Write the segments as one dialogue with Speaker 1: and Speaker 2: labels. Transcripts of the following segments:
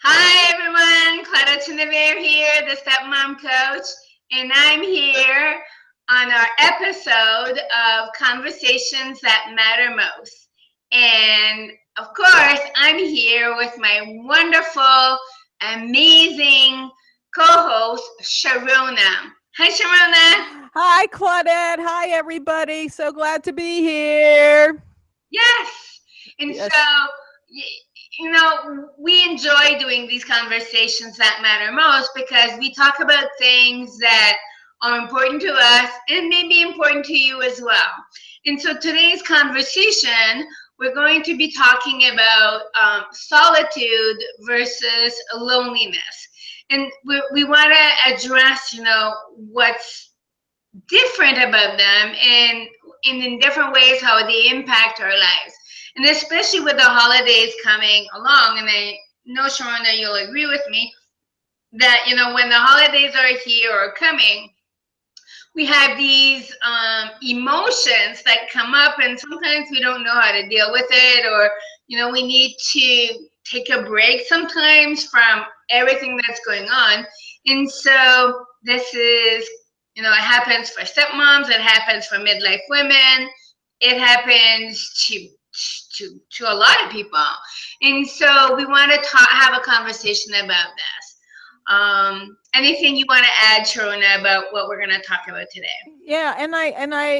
Speaker 1: Hi everyone, Claudette Chenevert here, the stepmom coach, and I'm here on our episode of Conversations That Matter Most. And of course, I'm here with my wonderful, amazing co-host, Sharona. Hi, Sharona.
Speaker 2: Hi, Claudette. Hi, everybody. So glad to be here.
Speaker 1: Yes. And so,
Speaker 2: Yes.
Speaker 1: we enjoy doing these conversations that matter most because we talk about things that are important to us and may be important to you as well. And so, today's conversation, we're going to be talking about solitude versus loneliness. And we want to address, what's different about them and in different ways how they impact our lives. And especially with the holidays coming along, and I know, Sharona, you'll agree with me that, when the holidays are here or coming, we have these emotions that come up, and sometimes we don't know how to deal with it, or, we need to take a break sometimes from everything that's going on. And so this is, it happens for stepmoms, it happens for midlife women, it happens to a lot of people. And so we want to have a conversation about this. Anything you want to add, Sharona, about what we're going to talk about today?
Speaker 2: Yeah,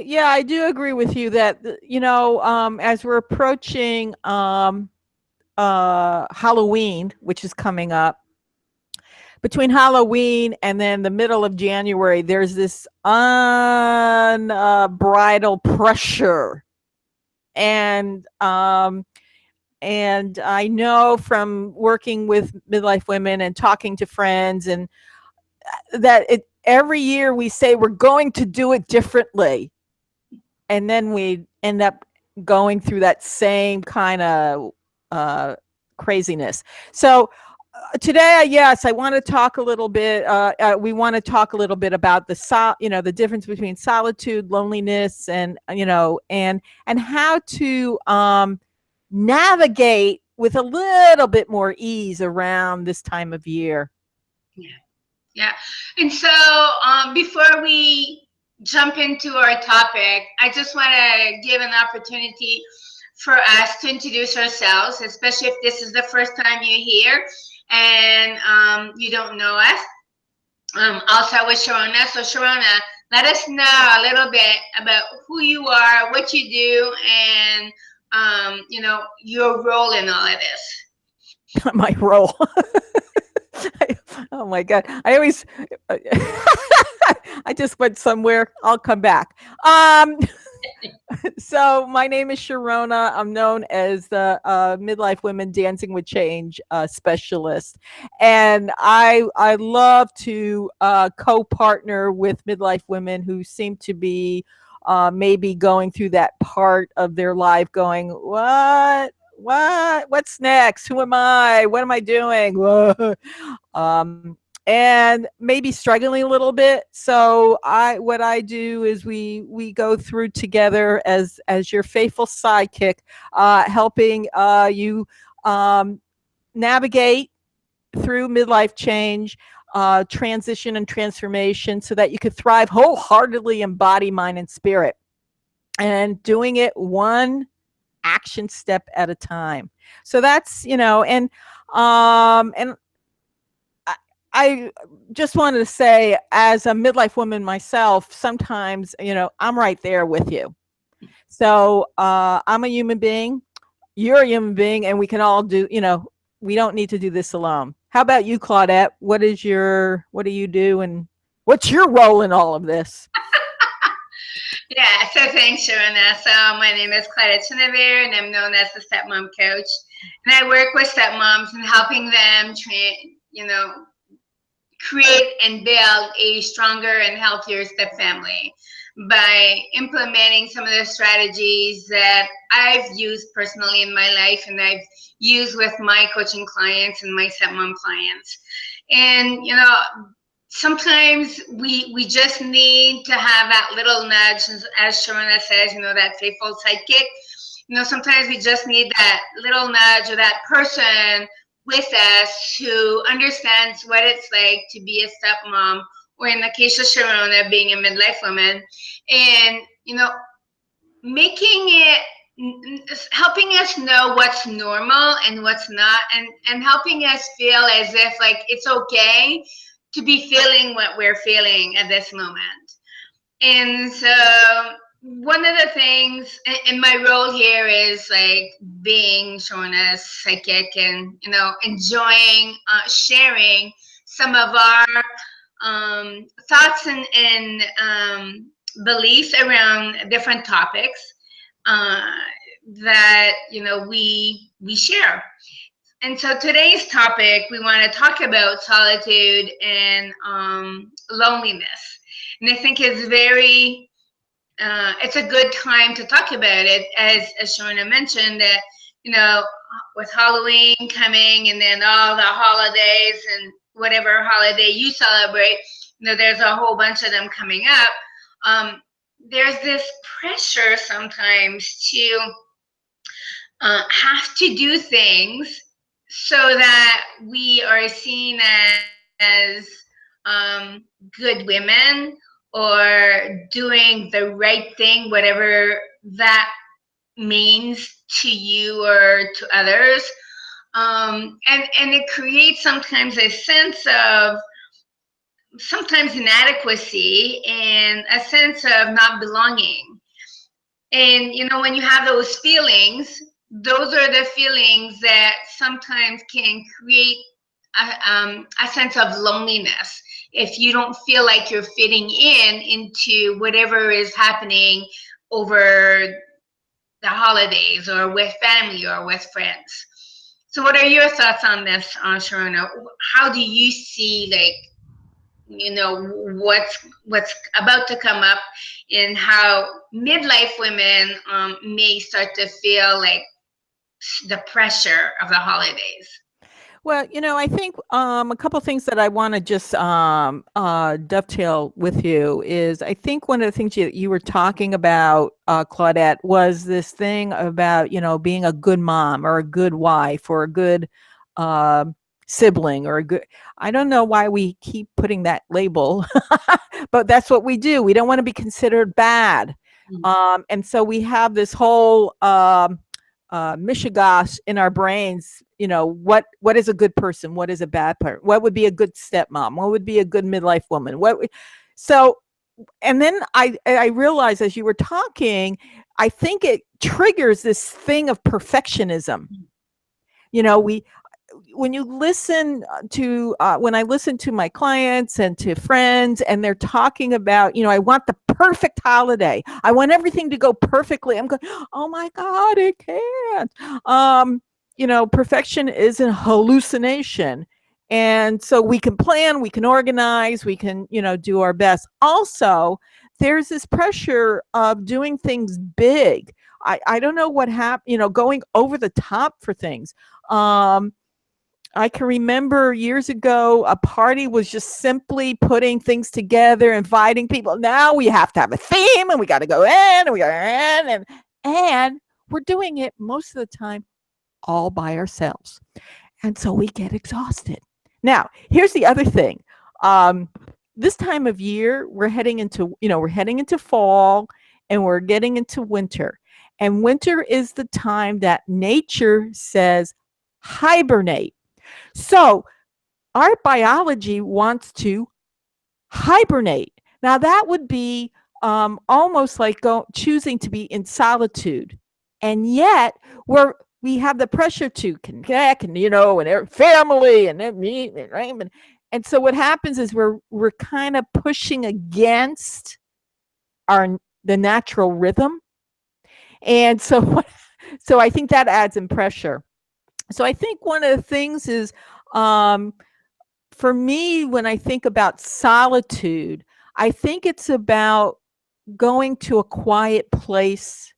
Speaker 2: yeah, I do agree with you that as we're approaching Halloween, which is coming up, between Halloween and then the middle of January, there's this unbridled pressure, and I know from working with midlife women and talking to friends and that every year we say we're going to do it differently, and then we end up going through that same kind of craziness. So today, yes, I want to talk a little bit. We want to talk a little bit about the difference between solitude, loneliness, and and how to navigate with a little bit more ease around this time of year.
Speaker 1: Yeah. Yeah. And so before we jump into our topic, I just want to give an opportunity for us to introduce ourselves, especially if this is the first time you're here and you don't know us. I'll start with Sharona. So, Sharona, let us know a little bit about who you are, what you do, and your role in all of this.
Speaker 2: My role. Oh my god! I always. I just went somewhere. I'll come back. So my name is Sharona. I'm known as the Midlife Women Dancing with Change specialist, and I love to co-partner with midlife women who seem to be maybe going through that part of their life, going, what's next? Who am I? What am I doing? um, and maybe struggling a little bit. So what I do is we go through together as your faithful sidekick, helping you navigate through midlife change, transition and transformation, so that you could thrive wholeheartedly in body, mind, and spirit, and doing it one action step at a time. So that's and I just wanted to say, as a midlife woman myself, sometimes, I'm right there with you. So I'm a human being, you're a human being, and we can all we don't need to do this alone. How about you, Claudette? What do you do, and what's your role in all of this?
Speaker 1: Yeah, so thanks, Sharona. So my name is Claudette Chenevert, and I'm known as the stepmom coach. And I work with stepmoms and helping them, create and build a stronger and healthier step family by implementing some of the strategies that I've used personally in my life and I've used with my coaching clients and my stepmom clients. And sometimes we just need to have that little nudge, as Sharona says, that faithful sidekick. Sometimes we just need that little nudge or that person with us who understands what it's like to be a stepmom, or in the case of Sharona, being a midlife woman, and making it, helping us know what's normal and what's not, and helping us feel as if like it's okay to be feeling what we're feeling at this moment. And so one of the things in my role here is like being Shona's psychic, and enjoying sharing some of our thoughts and beliefs around different topics uh, that we share. And so today's topic, we want to talk about solitude and loneliness. And I think it's a good time to talk about it, as Shona mentioned, that you know with Halloween coming, and then all the holidays and whatever holiday you celebrate, there's a whole bunch of them coming up. There's this pressure sometimes to have to do things so that we are seen as good women, or doing the right thing, whatever that means to you or to others. And it creates sometimes a sense of sometimes inadequacy and a sense of not belonging. And when you have those feelings, those are the feelings that sometimes can create a sense of loneliness if you don't feel like you're fitting into whatever is happening over the holidays, or with family, or with friends. So what are your thoughts on this, Sharona? How do you see, like, what's about to come up, and how midlife women may start to feel like the pressure of the holidays?
Speaker 2: Well, I think a couple things that I want to just dovetail with you is, I think one of the things you were talking about, Claudette, was this thing about being a good mom, or a good wife, or a good uh, sibling, or a good. I don't know why we keep putting that label, but that's what we do. We don't want to be considered bad, and so we have this whole mishigas in our brains. What is a good person, what is a bad person, what would be a good stepmom, what would be a good midlife woman, so. And then I realized, as you were talking, I think it triggers this thing of perfectionism. We When you listen to when I listen to my clients and to friends, and they're talking about, I want the perfect holiday, I want everything to go perfectly, I'm going, oh my God, it can't. Perfection is a hallucination. And so we can plan, we can organize, we can do our best. Also, there's this pressure of doing things big. I don't know what happened, going over the top for things. I can remember years ago, a party was just simply putting things together, inviting people. Now we have to have a theme, and we got to go in, and we got to in, and we're doing it most of the time all by ourselves. And so we get exhausted. Now, here's the other thing. This time of year, we're heading into fall, and we're getting into winter. And winter is the time that nature says hibernate. So our biology wants to hibernate. Now, that would be almost like choosing to be in solitude. And yet we have the pressure to connect, and family, and meet, right? And so what happens is we're kind of pushing against the natural rhythm. And so so I think that adds in pressure. So I think one of the things is, for me, when I think about solitude, I think it's about going to a quiet place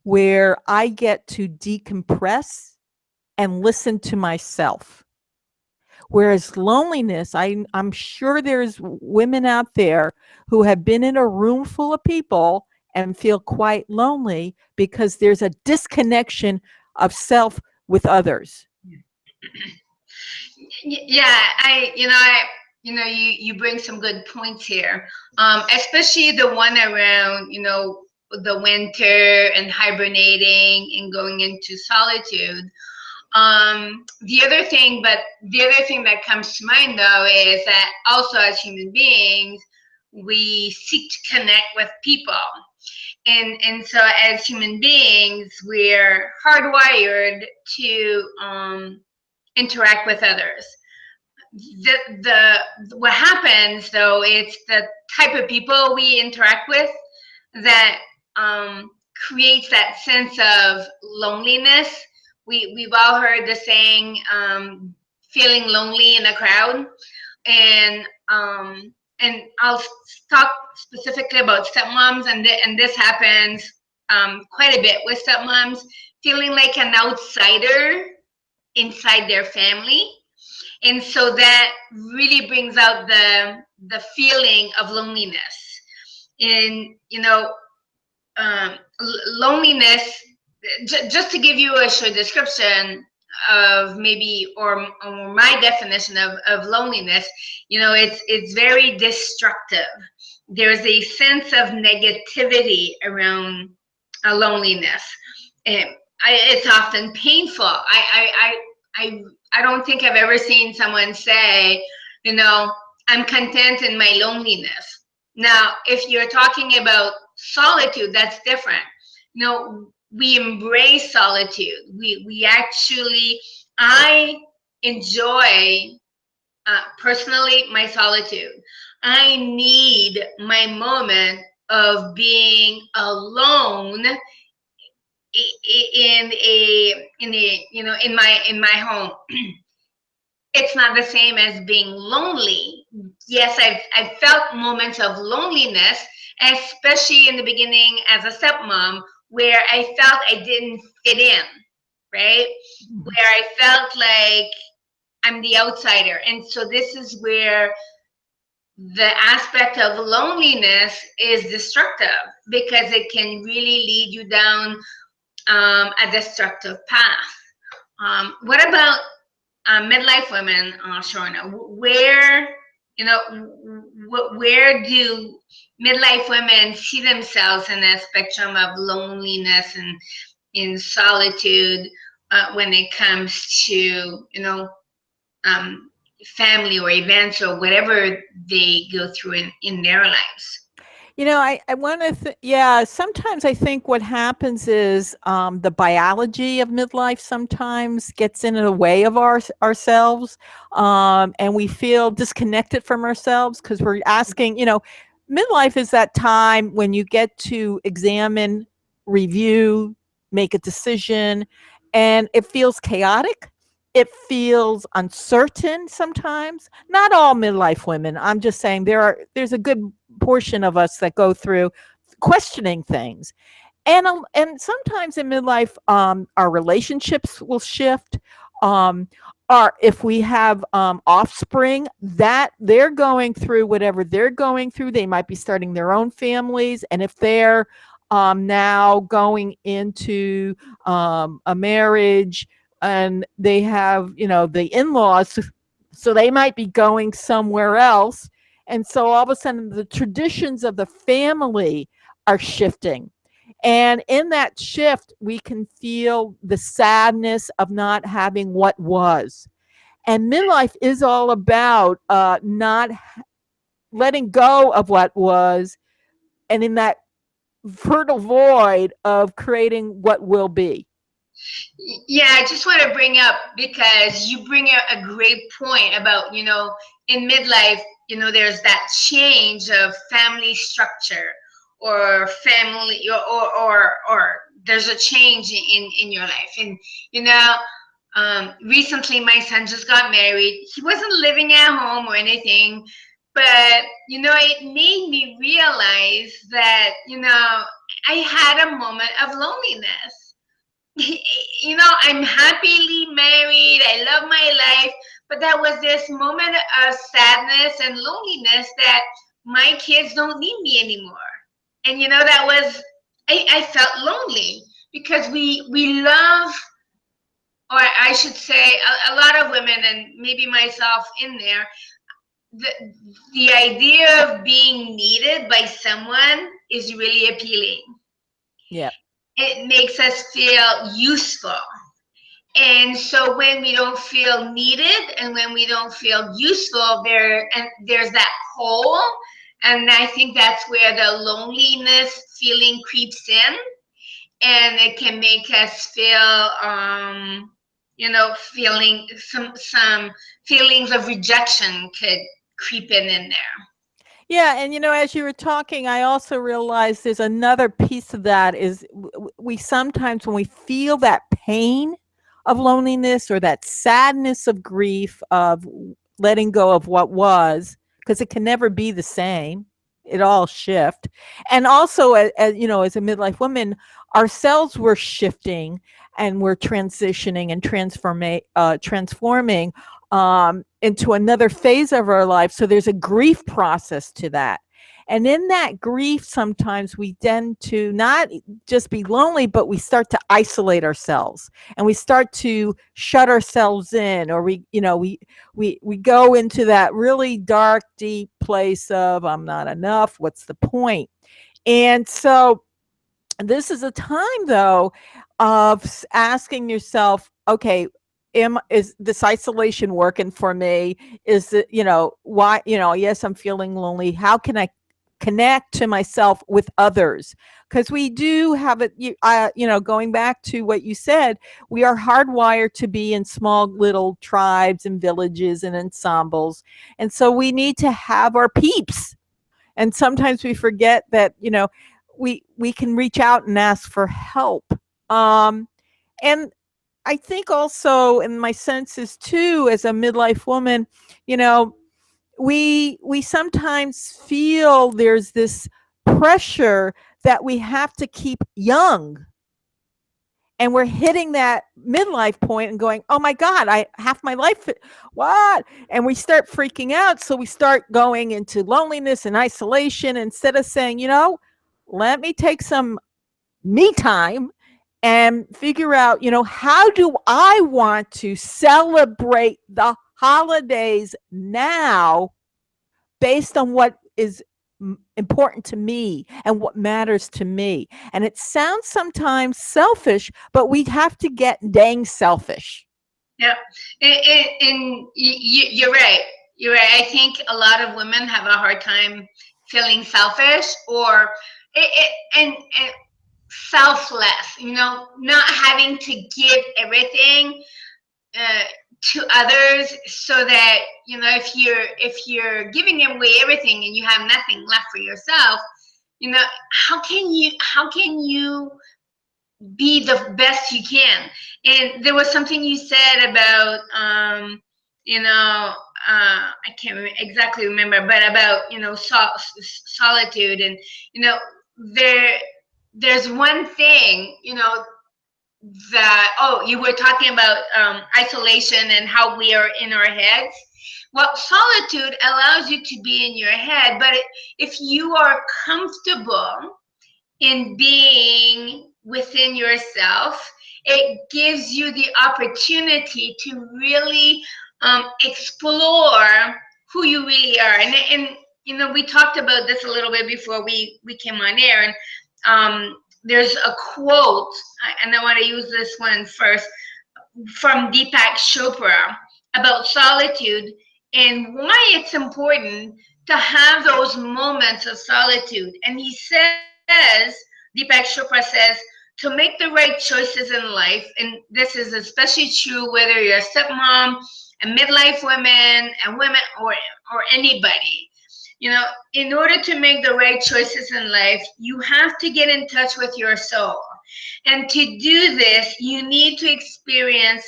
Speaker 2: where I get to decompress and listen to myself. Whereas loneliness, I'm sure there's women out there who have been in a room full of people and feel quite lonely because there's a disconnection of self with others.
Speaker 1: Yeah, you bring some good points here, especially the one around, the winter and hibernating and going into solitude. The other thing that comes to mind though is that also as human beings, we seek to connect with people. And so as human beings, we're hardwired to interact with others. What happens though, it's the type of people we interact with that creates that sense of loneliness. We've all heard the saying, feeling lonely in a crowd. And I'll talk specifically about stepmoms, and this happens quite a bit with stepmoms, feeling like an outsider inside their family. And so that really brings out the feeling of loneliness. And loneliness, just to give you a short description of maybe or my definition of loneliness, it's very destructive. There's a sense of negativity around a loneliness, and it's often painful. I don't think I've ever seen someone say, I'm content in my loneliness. Now, if you're talking about solitude, that's different. We embrace solitude. We actually, I enjoy personally my solitude. I need my moment of being alone in my home. It's not the same as being lonely. Yes, I've felt moments of loneliness, especially in the beginning as a stepmom, where I felt I didn't fit in, right? Where I felt like I'm the outsider. And so this is where the aspect of loneliness is destructive, because it can really lead you down a destructive path. What about midlife women, Sharona? Where do midlife women see themselves in the spectrum of loneliness and in solitude when it comes to family or events or whatever they go through in their lives?
Speaker 2: I want to, yeah, sometimes I think what happens is the biology of midlife sometimes gets in the way of ourselves, and we feel disconnected from ourselves because we're asking, midlife is that time when you get to examine, review, make a decision, and it feels chaotic. It feels uncertain sometimes. Not all midlife women. I'm just saying there's a good portion of us that go through questioning things. And sometimes in midlife, our relationships will shift. Um, or if we have offspring that they're going through whatever they're going through, they might be starting their own families. And if they're now going into a marriage and they have, the in-laws, so they might be going somewhere else. And so all of a sudden, the traditions of the family are shifting. And in that shift, we can feel the sadness of not having what was. And midlife is all about not letting go of what was, and in that fertile void of creating what will be.
Speaker 1: Yeah, I just want to bring up, because you bring up a great point about, in midlife, there's that change of family structure or family, or there's a change in your life. And, recently my son just got married. He wasn't living at home or anything, but, it made me realize that, I had a moment of loneliness. I'm happily married. I love my life. But there was this moment of sadness and loneliness that my kids don't need me anymore. And that was, I felt lonely, because we love or I should say a lot of women, and maybe myself in there, the, the idea of being needed by someone is really appealing.
Speaker 2: Yeah.
Speaker 1: It makes us feel useful. And so when we don't feel needed and when we don't feel useful, there's that hole. And I think that's where the loneliness feeling creeps in, and it can make us feel feeling some feelings of rejection could creep in there.
Speaker 2: Yeah, and as you were talking, I also realized there's another piece of that is we sometimes when we feel that pain of loneliness or that sadness of grief of letting go of what was, because it can never be the same. It all shift. And also as a midlife woman, ourselves were shifting and we're transitioning and transforming into another phase of our life. So there's a grief process to that. And in that grief, sometimes we tend to not just be lonely, but we start to isolate ourselves and we start to shut ourselves in, or we go into that really dark, deep place of I'm not enough. What's the point? And so this is a time though of asking yourself, okay, is this isolation working for me? Is it, why, yes, I'm feeling lonely. How can I connect to myself with others? Because we do have it, going back to what you said, we are hardwired to be in small little tribes and villages and ensembles. And so we need to have our peeps, and sometimes we forget that we can reach out and ask for help. And I think also, in my senses too, as a midlife woman, you know we sometimes feel there's this pressure that we have to keep young, and we're hitting that midlife point and going, oh my god, I half my life, what? And we start freaking out, so we start going into loneliness and isolation instead of saying, let me take some me time and figure out, how do I want to celebrate the holidays now based on what is important to me and what matters to me. And it sounds sometimes selfish, but we have to get dang selfish.
Speaker 1: Yeah, and you're right. You're right. I think a lot of women have a hard time feeling selfish, or and selfless. Not having to give everything uh, to others, so that if you're giving away everything and you have nothing left for yourself, how can you be the best you can? And there was something you said about I can't exactly remember, but about solitude, and you know there there's one thing, that, oh, you were talking about isolation and how we are in our heads. Well, solitude allows you to be in your head, but if you are comfortable in being within yourself, it gives you the opportunity to really explore who you really are. And we talked about this a little bit before we came on air. And there's a quote, and I want to use this one first, from Deepak Chopra about solitude and why it's important to have those moments of solitude. And he says, Deepak Chopra says, to make the right choices in life, and this is especially true whether you're a stepmom, a midlife woman, a woman, or anybody. In order to make the right choices in life, you have to get in touch with your soul. And to do this, you need to experience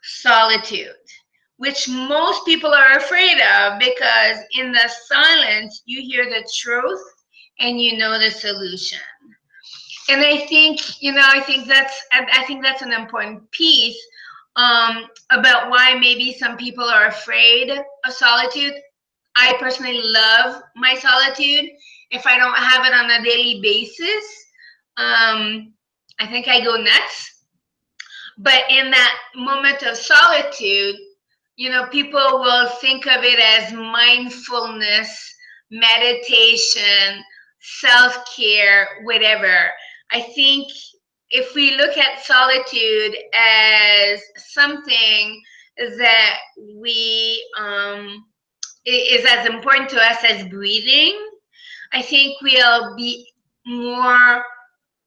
Speaker 1: solitude, which most people are afraid of, because in the silence, you hear the truth and you know the solution. And I think that's an important piece about why maybe some people are afraid of solitude. I personally love my solitude. If I don't have it on a daily basis, I think I go nuts. But in that moment of solitude, people will think of it as mindfulness, meditation, self-care, whatever. I think if we look at solitude as something that we is as important to us as breathing, I think we'll be more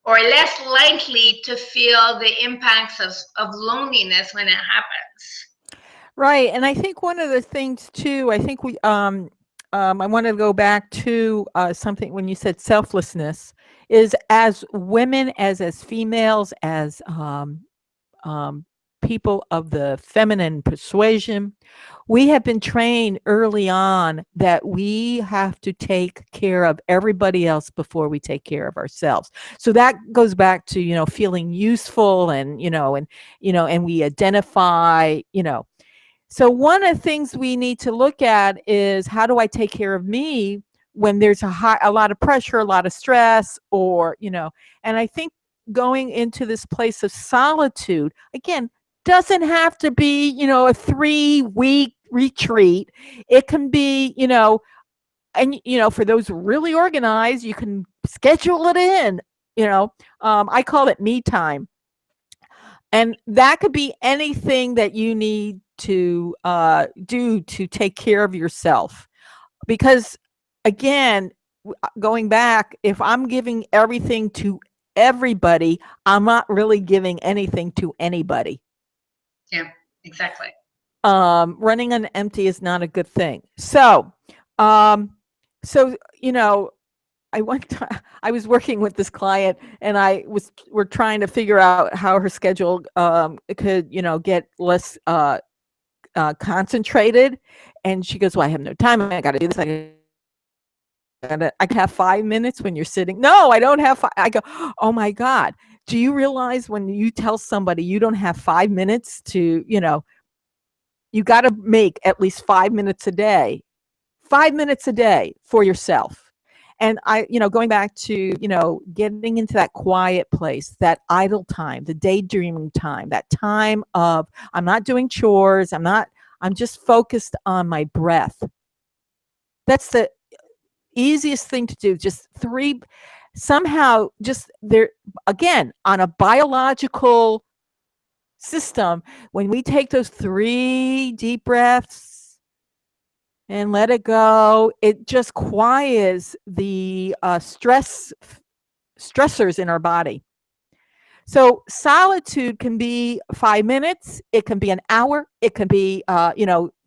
Speaker 1: or less likely to feel the impacts of loneliness when it happens.
Speaker 2: Right. And I think one of the things too, I think I want to go back to something when you said selflessness is as women, as females, as um, people of the feminine persuasion, we have been trained early on that we have to take care of everybody else before we take care of ourselves. So that goes back to, feeling useful and, and we identify, so one of the things we need to look at is how do I take care of me when there's a lot of pressure, a lot of stress, or, and I think going into this place of solitude, again, doesn't have to be, a 3-week retreat. It can be, and, for those really organized, you can schedule it in, I call it me time. And that could be anything that you need to do to take care of yourself. Because again, going back, if I'm giving everything to everybody, I'm not really giving anything to anybody.
Speaker 1: Yeah, exactly.
Speaker 2: Running on empty is not a good thing. So, um, so I went. I was working with this client, and we're trying to figure out how her schedule could, get less concentrated. And she goes, "Well, I have no time. I got to do this. I can have 5 minutes when you're sitting." No, I don't have five. I go, "Oh my God. Do you realize when you tell somebody you don't have 5 minutes to, you got to make at least 5 minutes a day, 5 minutes a day for yourself." And going back to, getting into that quiet place, that idle time, the daydreaming time, that time of, I'm not doing chores. I'm just focused on my breath. That's the easiest thing to do. Just somehow, just there, again, on a biological system, when we take those 3 deep breaths and let it go, it just quiets the stressors in our body. So solitude can be 5 minutes, it can be an hour, it can be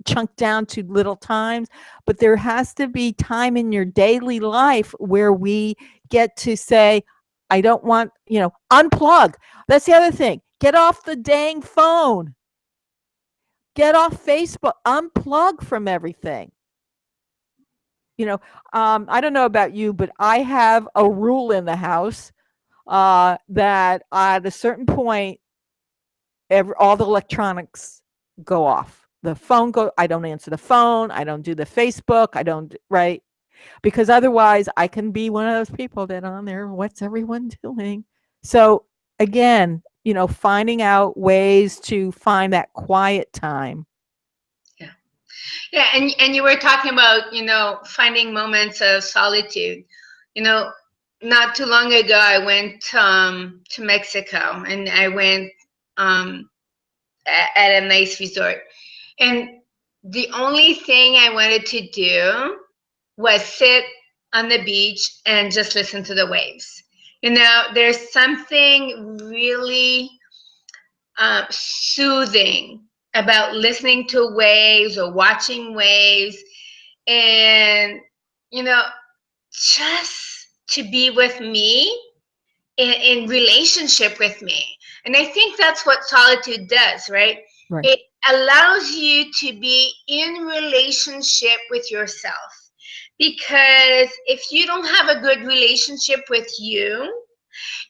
Speaker 2: chunked down to little times, but there has to be time in your daily life where we get to say, I don't want, unplug. That's the other thing. Get off the dang phone. Get off Facebook. Unplug from everything. I don't know about you, but I have a rule in the house that at a certain point, all the electronics go off. The phone I don't answer the phone. I don't do the Facebook. I don't, right? Because otherwise I can be one of those people that on there, what's everyone doing? So again, finding out ways to find that quiet time.
Speaker 1: Yeah. Yeah, and you were talking about, finding moments of solitude. Not too long ago, I went to Mexico, and I went at a nice resort. And the only thing I wanted to do was sit on the beach and just listen to the waves. There's something really soothing about listening to waves or watching waves, and just to be with me, in relationship with me. And I think that's what solitude does, right?
Speaker 2: Right.
Speaker 1: It allows you to be in relationship with yourself. Because if you don't have a good relationship with you,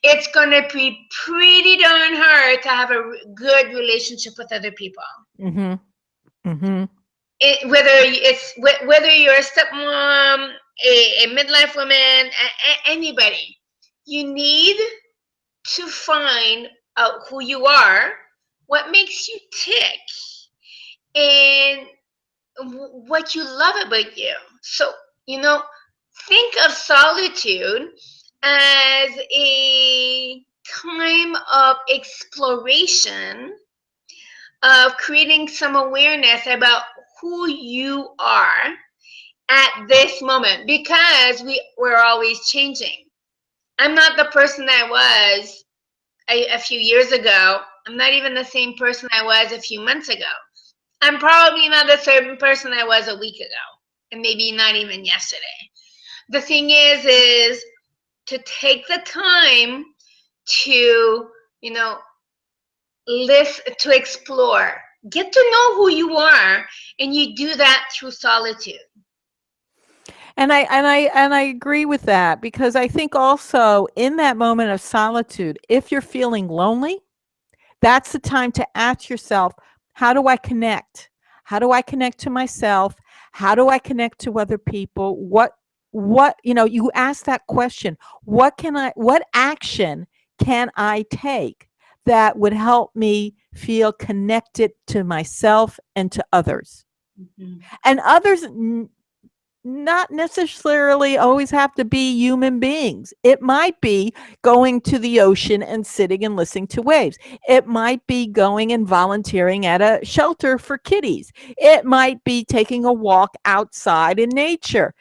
Speaker 1: it's going to be pretty darn hard to have a good relationship with other people.
Speaker 2: Mm-hmm. Mm-hmm.
Speaker 1: Whether you're a stepmom, a midlife woman, anybody, you need to find out who you are what makes you tick, and what you love about you. So, you know, think of solitude as a time of exploration, of creating some awareness about who you are at this moment, because we're always changing. I'm not the person I was a few years ago. I'm not even the same person I was a few months ago. I'm probably not the same person I was a week ago, and maybe not even yesterday. The thing is to take the time to, you know, listen, to explore, get to know who you are, and you do that through solitude.
Speaker 2: And I agree with that, because I think also in that moment of solitude, if you're feeling lonely, that's the time to ask yourself, how do I connect? How do I connect to myself? How do I connect to other people? You ask that question, what action can I take that would help me feel connected to myself and to others?
Speaker 1: Mhm.
Speaker 2: And others not necessarily always have to be human beings. It might be going to the ocean and sitting and listening to waves. It might be going and volunteering at a shelter for kitties. It might be taking a walk outside in nature.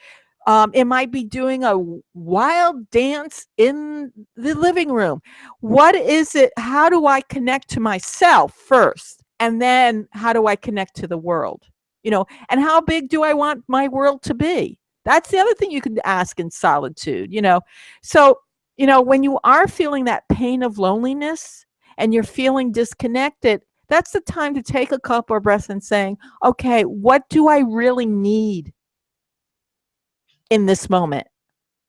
Speaker 2: It might be doing a wild dance in the living room. What is it? How do I connect to myself first? And then how do I connect to the world? And how big do I want my world to be? That's the other thing you can ask in solitude. So, when you are feeling that pain of loneliness and you're feeling disconnected, that's the time to take a couple of breaths and saying, okay, what do I really need in this moment?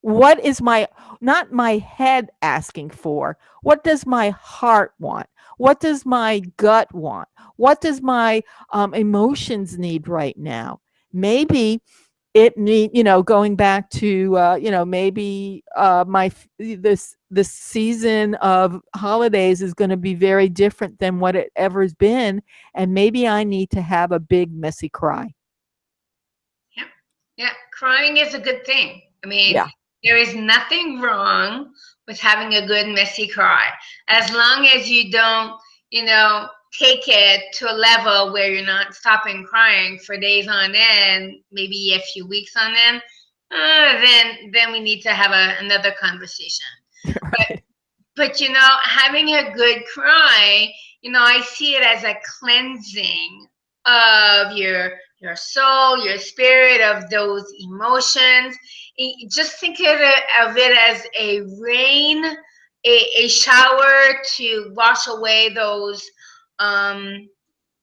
Speaker 2: What is my, not my head asking for, what does my heart want? What does my gut want? What does my emotions need right now? Maybe it need, going back to maybe this season of holidays is going to be very different than what it ever has been, and maybe I need to have a big messy cry.
Speaker 1: Yeah. Yeah. Crying is a good thing. I mean,
Speaker 2: Yeah.
Speaker 1: there is nothing wrong with having a good messy cry. As long as you don't, you know, take it to a level where you're not stopping crying for days on end, maybe a few weeks on end, then we need to have another conversation. But
Speaker 2: Right.
Speaker 1: having a good cry, I see it as a cleansing of your soul, your spirit, of those emotions. Just think of it as a rain, a shower to wash away those um,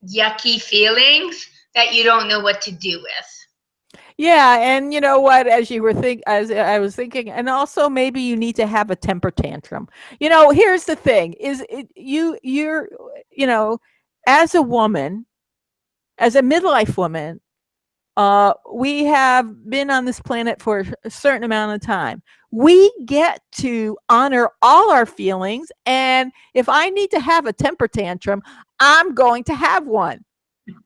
Speaker 1: yucky feelings that you don't know what to do with.
Speaker 2: Yeah, and you know what? As I was thinking, and also maybe you need to have a temper tantrum. Here's the thing: is it, you know, as a woman, as a midlife woman, we have been on this planet for a certain amount of time. We get to honor all our feelings, and if I need to have a temper tantrum, I'm going to have one.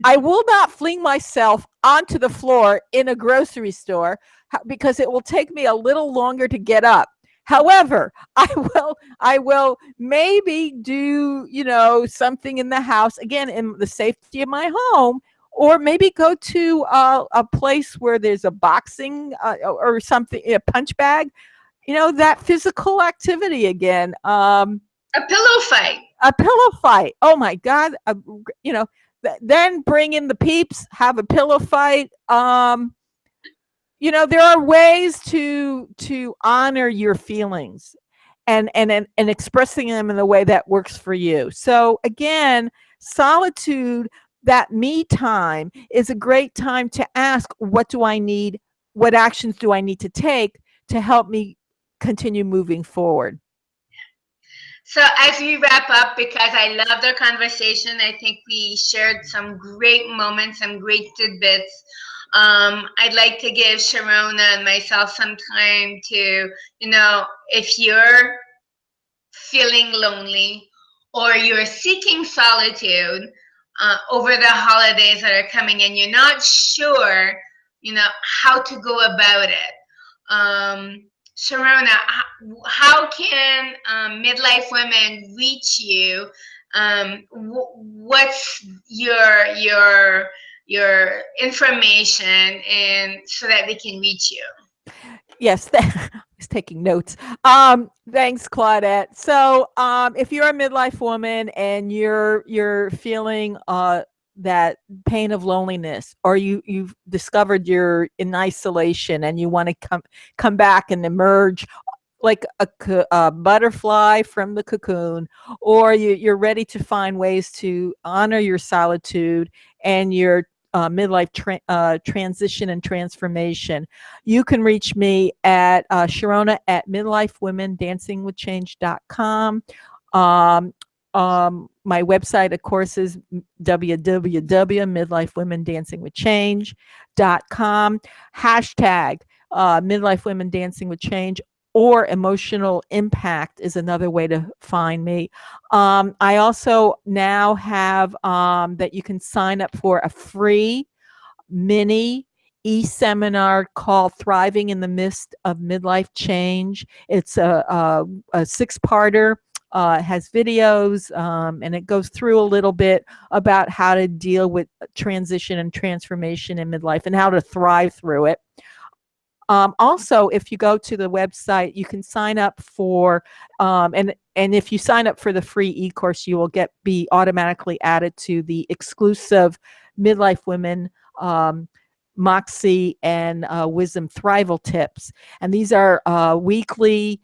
Speaker 2: I will not fling myself onto the floor in a grocery store because it will take me a little longer to get up. However, I will maybe do, something in the house, again in the safety of my home, or maybe go to a place where there's a boxing or something, a punch bag, that physical activity again.
Speaker 1: A pillow fight.
Speaker 2: A pillow fight. Oh my God. You know, then bring in the peeps, have a pillow fight. There are ways to honor your feelings and expressing them in a way that works for you. So again, solitude, that me time, is a great time to ask, what do I need? What actions do I need to take to help me continue moving forward?
Speaker 1: So as we wrap up, because I loved our conversation, I think we shared some great moments, some great tidbits. I'd like to give Sharona and myself some time to, if you're feeling lonely, or you're seeking solitude over the holidays that are coming, and you're not sure, how to go about it. Sharona, how can midlife women reach you? What's your information, and so that they can reach you?
Speaker 2: Yes, I was taking notes. Thanks, Claudette. So, if you're a midlife woman and you're feeling that pain of loneliness, or you've discovered you're in isolation and you want to come back and emerge like a butterfly from the cocoon, or you're ready to find ways to honor your solitude and your midlife transition and transformation, you can reach me at Sharona at midlifewomendancingwithchange.com. My website, of course, is www.midlifewomendancingwithchange.com. Hashtag midlife women dancing with change, or emotional impact is another way to find me. I also now have that you can sign up for a free mini e-seminar called Thriving in the Midst of Midlife Change. It's a six-parter. Has videos, and it goes through a little bit about how to deal with transition and transformation in midlife and how to thrive through it. Also, if you go to the website, you can sign up for, and if you sign up for the free e-course, you will be automatically added to the exclusive Midlife Women Moxie and Wisdom Thrival tips. And these are weekly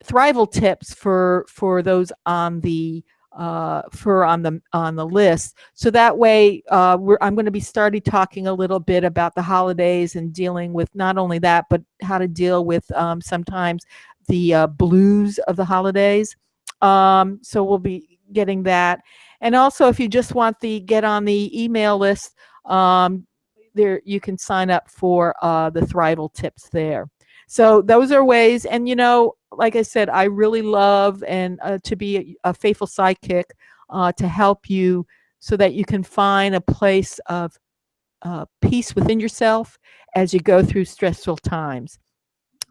Speaker 2: thrival tips for those on the on the list. So that way, I'm going to be starting talking a little bit about the holidays and dealing with not only that, but how to deal with sometimes the blues of the holidays. So we'll be getting that. And also, if you just want get on the email list, there you can sign up for the thrival tips there. So those are ways. And like I said, I really love and to be a faithful sidekick to help you so that you can find a place of peace within yourself as you go through stressful times.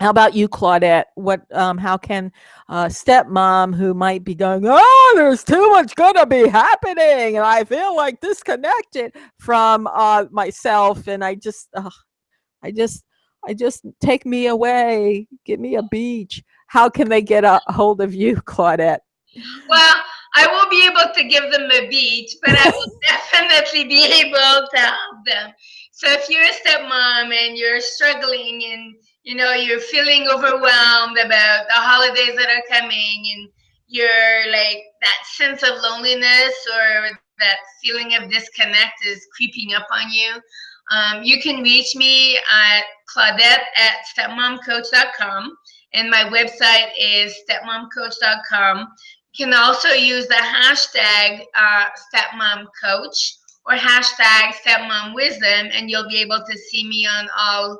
Speaker 2: How about you, Claudette? How can stepmom who might be going, oh, there's too much going to be happening, and I feel like disconnected from myself, and I just take me away, give me a beach. How can they get a hold of you, Claudette?
Speaker 1: Well, I won't be able to give them a beach, but I will definitely be able to help them. So if you're a stepmom and you're struggling, and you're feeling overwhelmed about the holidays that are coming, and you're like, that sense of loneliness or that feeling of disconnect is creeping up on you, you can reach me at Claudette at stepmomcoach.com, and my website is stepmomcoach.com. You can also use the hashtag stepmomcoach or hashtag stepmomwisdom, and you'll be able to see me on all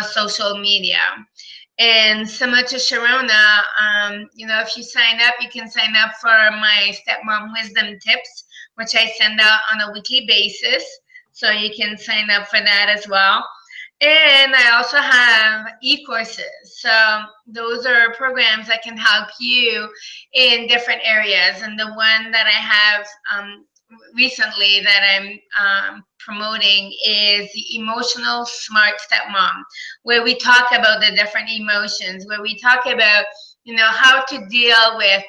Speaker 1: social media. And similar to Sharona, if you sign up, you can sign up for my Stepmom Wisdom Tips, which I send out on a weekly basis. So you can sign up for that as well. And I also have e-courses. So those are programs that can help you in different areas. And the one that I have recently that I'm promoting is the Emotional Smart Stepmom, where we talk about the different emotions, where we talk about, how to deal with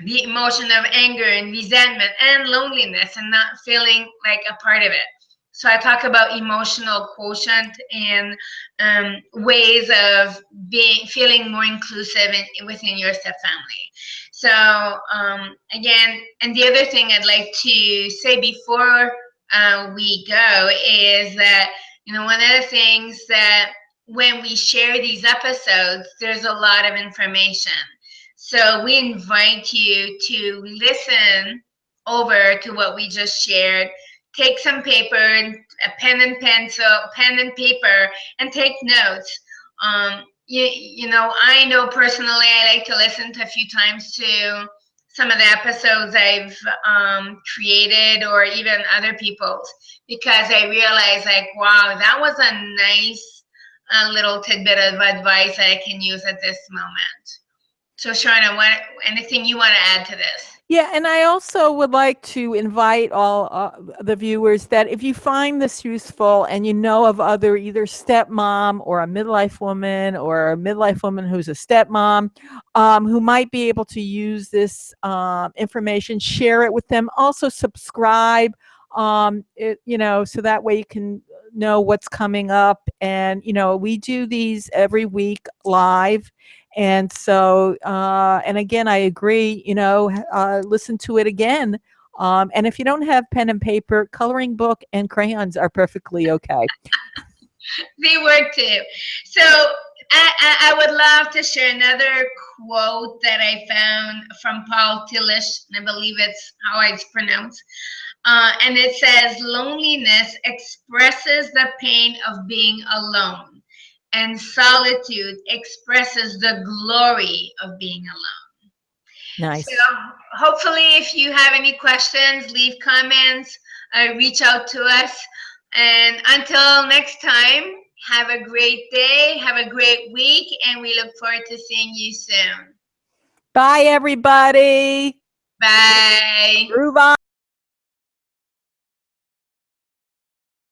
Speaker 1: the emotion of anger and resentment and loneliness and not feeling like a part of it. So I talk about emotional quotient and ways of feeling more inclusive within your step family. So again, and the other thing I'd like to say before we go is that, one of the things that when we share these episodes, there's a lot of information. So we invite you to listen over to what we just shared. Take some paper, and a pen and pencil, pen and paper, and take notes. I know personally I like to listen to a few times to some of the episodes I've created, or even other people's, because I realized, like, wow, that was a nice little tidbit of advice that I can use at this moment. So, Sharona, anything you want to add to this?
Speaker 2: Yeah, and I also would like to invite all the viewers that if you find this useful and you know of other either stepmom or a midlife woman or a midlife woman who's a stepmom who might be able to use this information, share it with them. Also subscribe, so that way you can know what's coming up. And, we do these every week live. And so, and again, I agree, listen to it again. And if you don't have pen and paper, coloring book and crayons are perfectly okay.
Speaker 1: They work too. So I would love to share another quote that I found from Paul Tillich, and I believe it's how it's pronounced. And it says, loneliness expresses the pain of being alone, and solitude expresses the glory of being alone. So
Speaker 2: Nice.
Speaker 1: hopefully, if you have any questions, leave comments, reach out to us. And until next time, have a great day, have a great week, and we look forward to seeing you soon.
Speaker 2: Bye, everybody.
Speaker 1: Bye.
Speaker 2: Groove on.